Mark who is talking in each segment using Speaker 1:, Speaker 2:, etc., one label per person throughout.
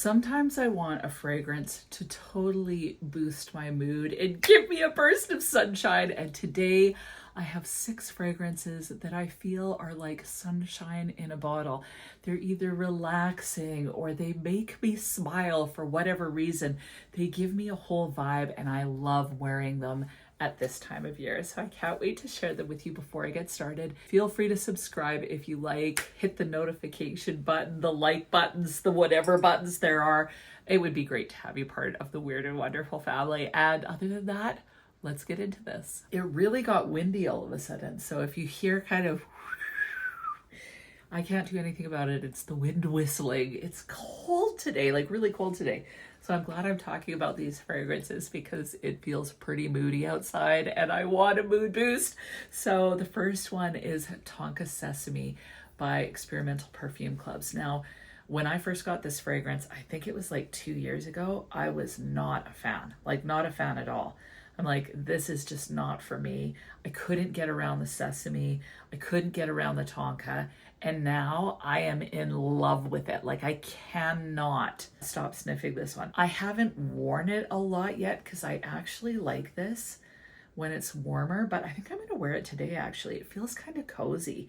Speaker 1: Sometimes I want a fragrance to totally boost my mood and give me a burst of sunshine. And today I have 6 fragrances that I feel are like sunshine in a bottle. They're either relaxing or they make me smile for whatever reason. They give me a whole vibe and I love wearing them at this time of year. So I can't wait to share them with you before I get started. Feel free to subscribe if you like, hit the notification button, the like buttons, the whatever buttons there are. It would be great to have you part of the Weird and Wonderful family. And other than that, let's get into this. It really got windy all of a sudden. So if you hear kind of, I can't do anything about it. It's the wind whistling. It's cold today, like really cold today. So I'm glad I'm talking about these fragrances because it feels pretty moody outside and I want a mood boost. So the first one is Tonka Sesame by Experimental Perfume Clubs. Now, when I first got this fragrance, I think it was like 2 years ago, I was not a fan, like not a fan at all. I'm like, this is just not for me. I couldn't get around the sesame. I couldn't get around the tonka. And now I am in love with it. Like I cannot stop sniffing this one. I haven't worn it a lot yet because I actually like this when it's warmer, but I think I'm gonna wear it today actually. It feels kind of cozy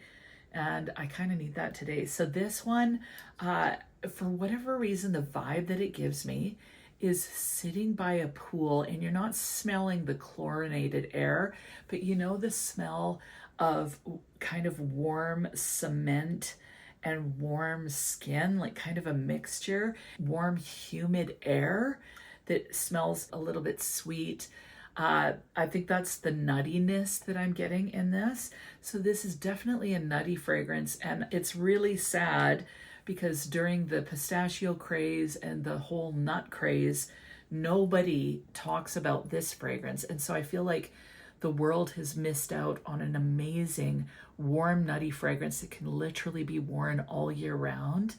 Speaker 1: and I kind of need that today. So this one, for whatever reason, the vibe that it gives me is sitting by a pool and you're not smelling the chlorinated air, but you know the smell of kind of warm cement and warm skin, like kind of a mixture, warm humid air that smells a little bit sweet. I think that's the nuttiness that I'm getting in this. So this is definitely a nutty fragrance and it's really sad because during the pistachio craze and the whole nut craze, nobody talks about this fragrance. And so I feel like the world has missed out on an amazing warm nutty fragrance that can literally be worn all year round.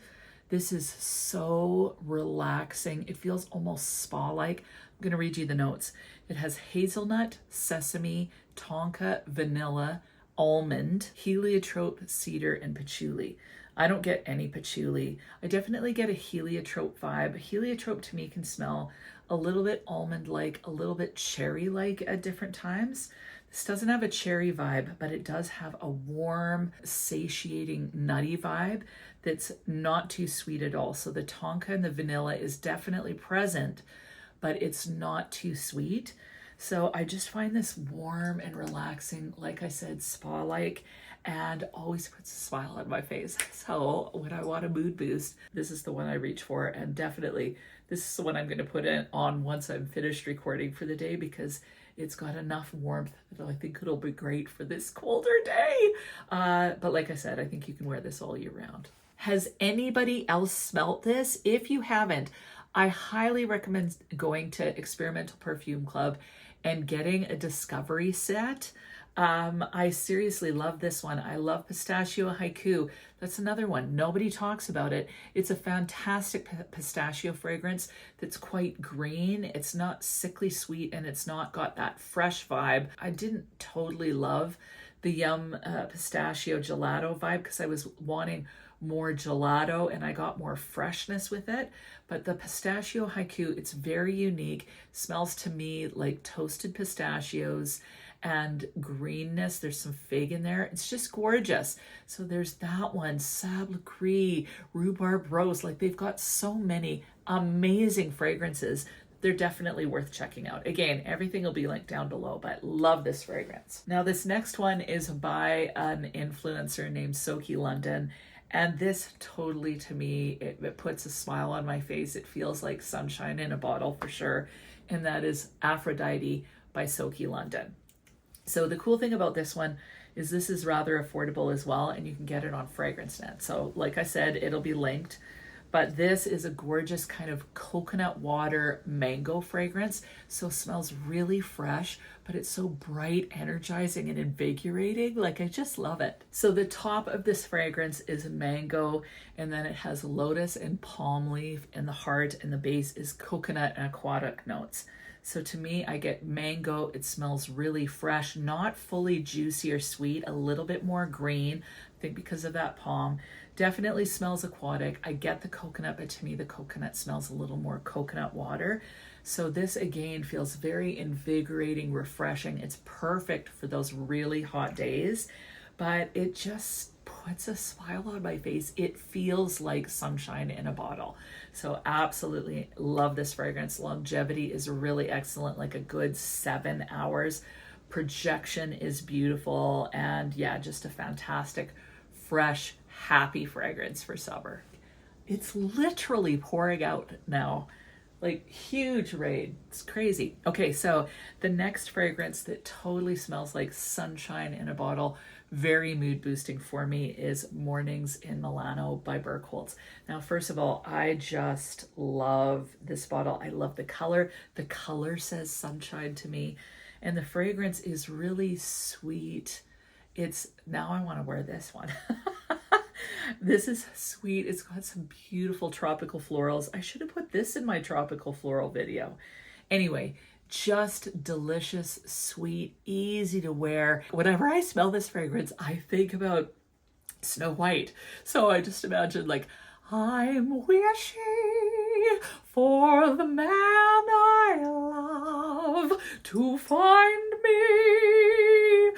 Speaker 1: This is so relaxing. It feels almost spa-like. I'm gonna read you the notes. It has hazelnut, sesame, tonka, vanilla, almond, heliotrope, cedar, and patchouli. I don't get any patchouli. I definitely get a heliotrope vibe. Heliotrope to me can smell a little bit almond-like, a little bit cherry-like at different times. This doesn't have a cherry vibe, but it does have a warm, satiating, nutty vibe that's not too sweet at all. So the tonka and the vanilla is definitely present, but it's not too sweet. So I just find this warm and relaxing, like I said, spa-like, and always puts a smile on my face. So when I want a mood boost, this is the one I reach for, and definitely this is the one I'm going to put it on once I'm finished recording for the day because it's got enough warmth that I think it'll be great for this colder day. But like I said, I think you can wear this all year round. Has anybody else smelt this? If you haven't, I highly recommend going to Experimental Perfume Club and getting a discovery set. I seriously love this one. I love Pistachio Haiku. That's another one. Nobody talks about it. It's a fantastic pistachio fragrance that's quite green. It's not sickly sweet and it's not got that fresh vibe. I didn't totally love the Yum Pistachio Gelato vibe because I was wanting more gelato and I got more freshness with it. But the Pistachio Haiku, it's very unique. Smells to me like toasted pistachios and greenness. There's some fig in there. It's just gorgeous. So there's that one, Sable Gris, Rhubarb Rose. Like they've got so many amazing fragrances. They're definitely worth checking out. Again, everything will be linked down below, but love this fragrance. Now this next one is by an influencer named Soki London. And this totally, to me, it puts a smile on my face. It feels like sunshine in a bottle for sure. And that is Aphrodite by Soki London. So the cool thing about this one is this is rather affordable as well, and you can get it on FragranceNet. So like I said, it'll be linked. But this is a gorgeous kind of coconut water mango fragrance. So it smells really fresh, but it's so bright, energizing, and invigorating. Like I just love it. So the top of this fragrance is mango, and then it has lotus and palm leaf, and the heart and the base is coconut and aquatic notes. So to me, I get mango. It smells really fresh, not fully juicy or sweet, a little bit more green, I think because of that palm. Definitely smells aquatic. I get the coconut, but to me the coconut smells a little more coconut water. So this again feels very invigorating, refreshing. It's perfect for those really hot days, but it just puts a smile on my face. It feels like sunshine in a bottle. So absolutely love this fragrance. Longevity is really excellent, like a good 7 hours. Projection is beautiful, and yeah, just a fantastic, fresh, happy fragrance for summer. It's literally pouring out now. Like huge rain. It's crazy. Okay, so the next fragrance that totally smells like sunshine in a bottle, very mood boosting for me, is Mornings in Milano by Berkholz. Now, first of all, I just love this bottle. I love the color. The color says sunshine to me, and the fragrance is really sweet. Now I want to wear this one. This is sweet. It's got some beautiful tropical florals. I should have put this in my tropical floral video. Anyway, just delicious, sweet, easy to wear. Whenever I smell this fragrance, I think about Snow White. So I just imagine, like, I'm wishing for the man I love to find me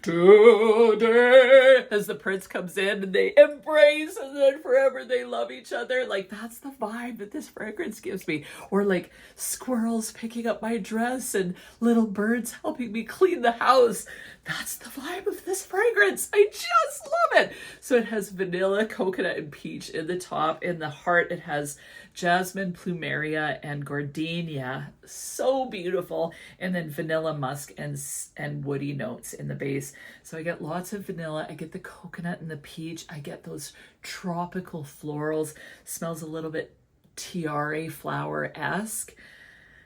Speaker 1: today, as the prince comes in and they embrace and then forever they love each other. Like, that's the vibe that this fragrance gives me. Or like squirrels picking up my dress and little birds helping me clean the house. That's the vibe of this fragrance. I just love it. So it has vanilla, coconut, and peach in the top. In the heart, it has jasmine, plumeria, and gardenia. So beautiful. And then vanilla, musk, and woody notes in the base. So I get lots of vanilla. I get the coconut and the peach. I get those tropical florals. Smells a little bit tiare flower-esque.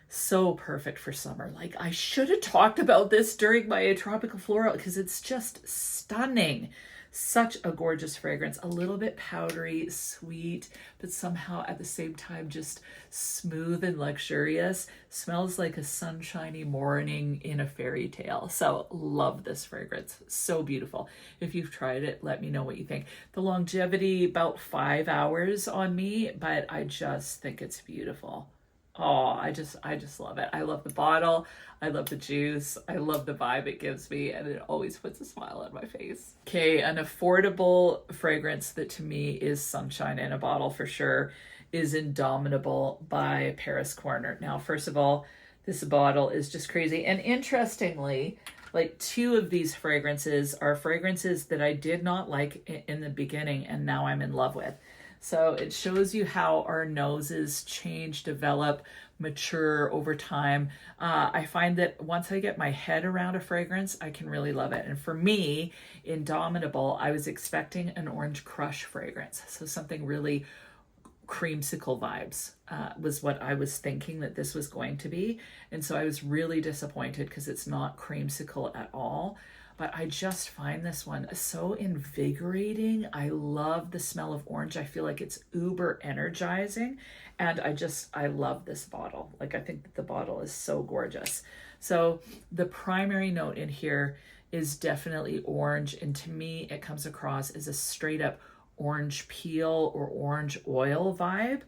Speaker 1: So perfect for summer. Like, I should have talked about this during my tropical floral because it's just stunning. Such a gorgeous fragrance. A little bit powdery, sweet, but somehow at the same time just smooth and luxurious. Smells like a sunshiny morning in a fairy tale. So love this fragrance. So beautiful. If you've tried it, let me know what you think. The longevity, about 5 hours on me, but I just think it's beautiful. Oh, I just love it. I love the bottle. I love the juice. I love the vibe it gives me, and it always puts a smile on my face. Okay, an affordable fragrance that to me is sunshine in a bottle for sure is Indomitable by Paris Corner. Now, first of all, this bottle is just crazy. And interestingly, like 2 of these fragrances are fragrances that I did not like in the beginning, and now I'm in love with. So it shows you how our noses change, develop, mature over time. I find that once I get my head around a fragrance, I can really love it. And for me, Indomitable, I was expecting an Orange Crush fragrance. So something really creamsicle vibes was what I was thinking that this was going to be. And so I was really disappointed because it's not creamsicle at all. But I just find this one so invigorating. I love the smell of orange. I feel like it's uber energizing. And I love this bottle. Like, I think that the bottle is so gorgeous. So the primary note in here is definitely orange. And to me, it comes across as a straight up orange peel or orange oil vibe.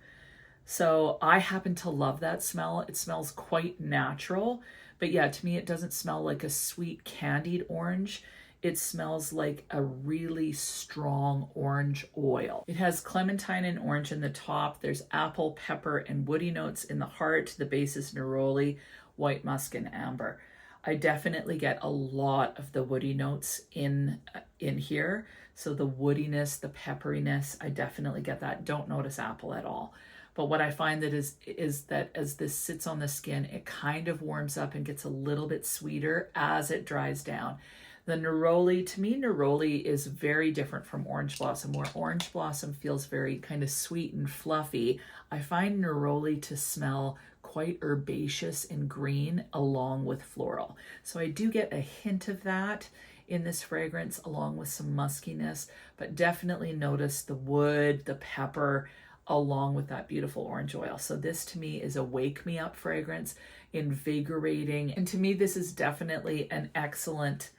Speaker 1: So I happen to love that smell. It smells quite natural. But yeah, to me, it doesn't smell like a sweet candied orange. It smells like a really strong orange oil. It has clementine and orange in the top. There's apple, pepper, and woody notes in the heart. The base is neroli, white musk, and amber. I definitely get a lot of the woody notes in here. So the woodiness, the pepperiness, I definitely get that. Don't notice apple at all. But what I find that is that as this sits on the skin, it kind of warms up and gets a little bit sweeter as it dries down. The neroli, to me, neroli is very different from orange blossom, where orange blossom feels very kind of sweet and fluffy. I find neroli to smell quite herbaceous and green along with floral. So I do get a hint of that in this fragrance along with some muskiness, but definitely notice the wood, the pepper, along with that beautiful orange oil. So this to me is a wake me up fragrance, invigorating. And to me, this is definitely an excellent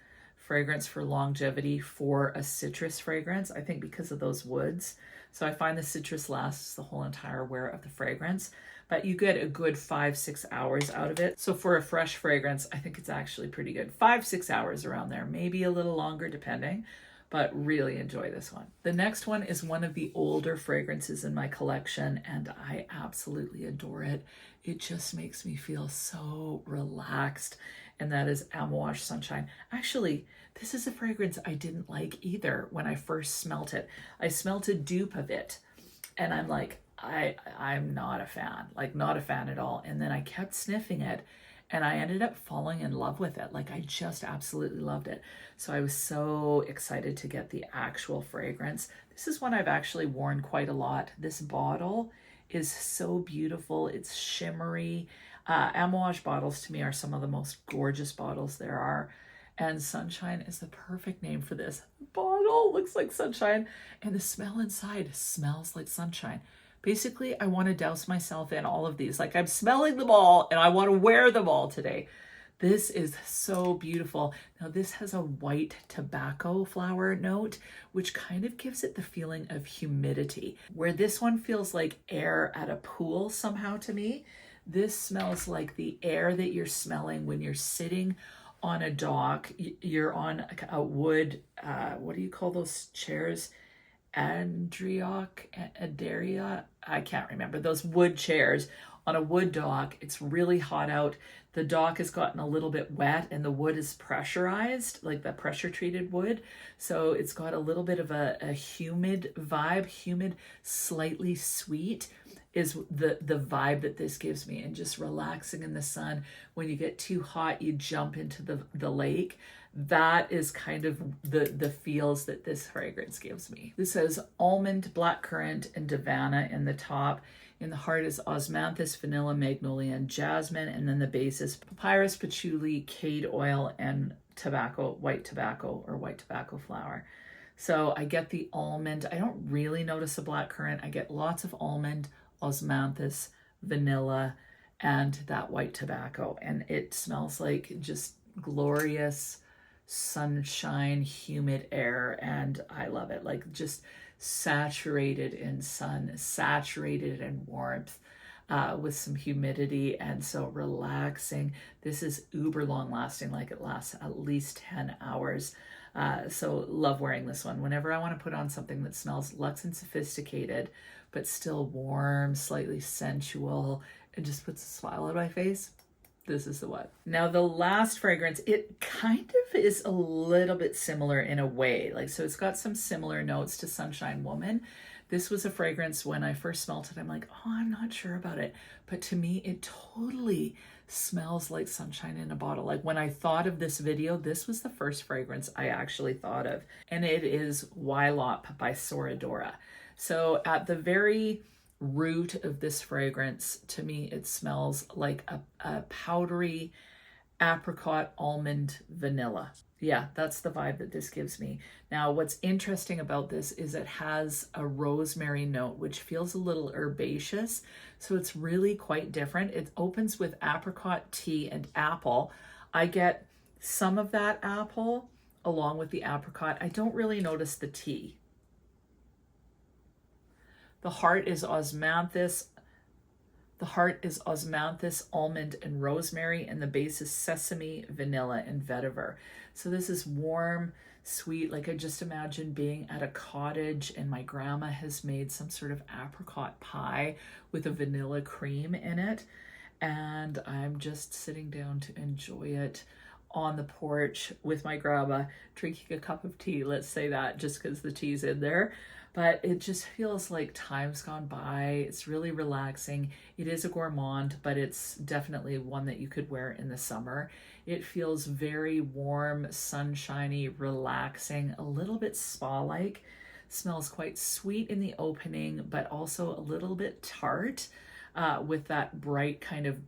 Speaker 1: fragrance for longevity for a citrus fragrance, I think because of those woods. So I find the citrus lasts the whole entire wear of the fragrance, but you get a good 5-6 hours out of it. So for a fresh fragrance, I think it's actually pretty good. 5-6 hours around there, maybe a little longer depending, but really enjoy this one. The next one is one of the older fragrances in my collection, and I absolutely adore it. It just makes me feel so relaxed, and that is Amouage Sunshine. Actually, this is a fragrance I didn't like either when I first smelt it. I smelt a dupe of it, and I'm like, I'm not a fan, like not a fan at all. And then I kept sniffing it, and I ended up falling in love with it. Like I just absolutely loved it. So I was so excited to get the actual fragrance. This is one I've actually worn quite a lot. This bottle is so beautiful. It's shimmery. Amouage bottles to me are some of the most gorgeous bottles there are. And Sunshine is the perfect name for this. Bottle looks like sunshine, and the smell inside smells like sunshine. Basically, I want to douse myself in all of these. Like I'm smelling them all and I want to wear them all today. This is so beautiful. Now this has a white tobacco flower note, which kind of gives it the feeling of humidity. Where this one feels like air at a pool somehow to me, this smells like the air that you're smelling when you're sitting on a dock. You're on a wood, what do you call those chairs? Adaria, I can't remember, those wood chairs on a wood dock. It's really hot out. The dock has gotten a little bit wet and the wood is pressurized, like the pressure treated wood. So it's got a little bit of a humid vibe, humid, slightly sweet is the vibe that this gives me, and just relaxing in the sun. When you get too hot, you jump into the lake. That is kind of the feels that this fragrance gives me. This has almond, blackcurrant, and Davana in the top. In the heart is osmanthus, vanilla, magnolia, and jasmine. And then the base is papyrus, patchouli, cade oil, and tobacco, white tobacco flower. So I get the almond. I don't really notice a blackcurrant. I get lots of almond, osmanthus, vanilla, and that white tobacco. And it smells like just glorious sunshine, humid air, and I love it. Like just saturated in sun, saturated in warmth, with some humidity, and so relaxing. This is uber long lasting, like it lasts at least 10 hours. So love wearing this one. Whenever I want to put on something that smells luxe and sophisticated, but still warm, slightly sensual, and just puts a smile on my face, this is the one. Now the last fragrance, it kind of is a little bit similar in a way. Like, so it's got some similar notes to Sunshine Woman. This was a fragrance when I first smelled it, I'm like, oh, I'm not sure about it. But to me, it totally smells like sunshine in a bottle. Like when I thought of this video, this was the first fragrance I actually thought of. And it is Ylop by Soradora. So at the very root of this fragrance, to me, it smells like a powdery apricot, almond, vanilla. Yeah, that's the vibe that this gives me. Now, what's interesting about this is it has a rosemary note, which feels a little herbaceous. So it's really quite different. It opens with apricot, tea, and apple. I get some of that apple along with the apricot. I don't really notice the tea. The heart is osmanthus. The heart is osmanthus, almond, and rosemary, and the base is sesame, vanilla, and vetiver. So this is warm, sweet. Like I just imagine being at a cottage and my grandma has made some sort of apricot pie with a vanilla cream in it. And I'm just sitting down to enjoy it on the porch with my grandma, drinking a cup of tea. Let's say that just because the tea's in there. But it just feels like time's gone by. It's really relaxing. It is a gourmand, but it's definitely one that you could wear in the summer. It feels very warm, sunshiny, relaxing, a little bit spa-like. Smells quite sweet in the opening, but also a little bit tart, with that bright kind of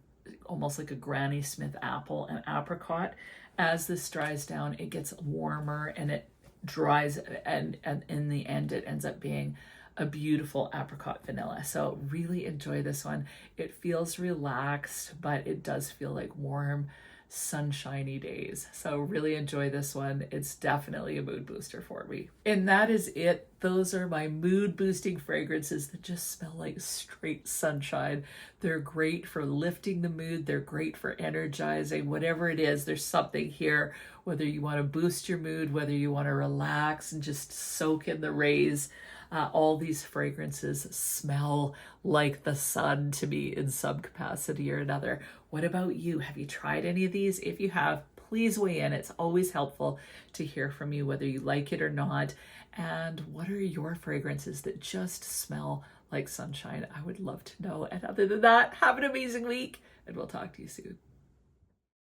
Speaker 1: almost like a Granny Smith apple and apricot. As this dries down, it gets warmer and it dries, and in the end it ends up being a beautiful apricot vanilla. So really enjoy this one. It feels relaxed, but it does feel like warm, sunshiny days. So really enjoy this one. It's definitely a mood booster for me. And that is it. Those are my mood boosting fragrances that just smell like straight sunshine. They're great for lifting the mood. They're great for energizing. Whatever it is, there's something here, whether you want to boost your mood, whether you want to relax and just soak in the rays. All these fragrances smell like the sun to me in some capacity or another. What about you? Have you tried any of these? If you have, please weigh in. It's always helpful to hear from you, whether you like it or not. And what are your fragrances that just smell like sunshine? I would love to know. And other than that, have an amazing week, and we'll talk to you soon.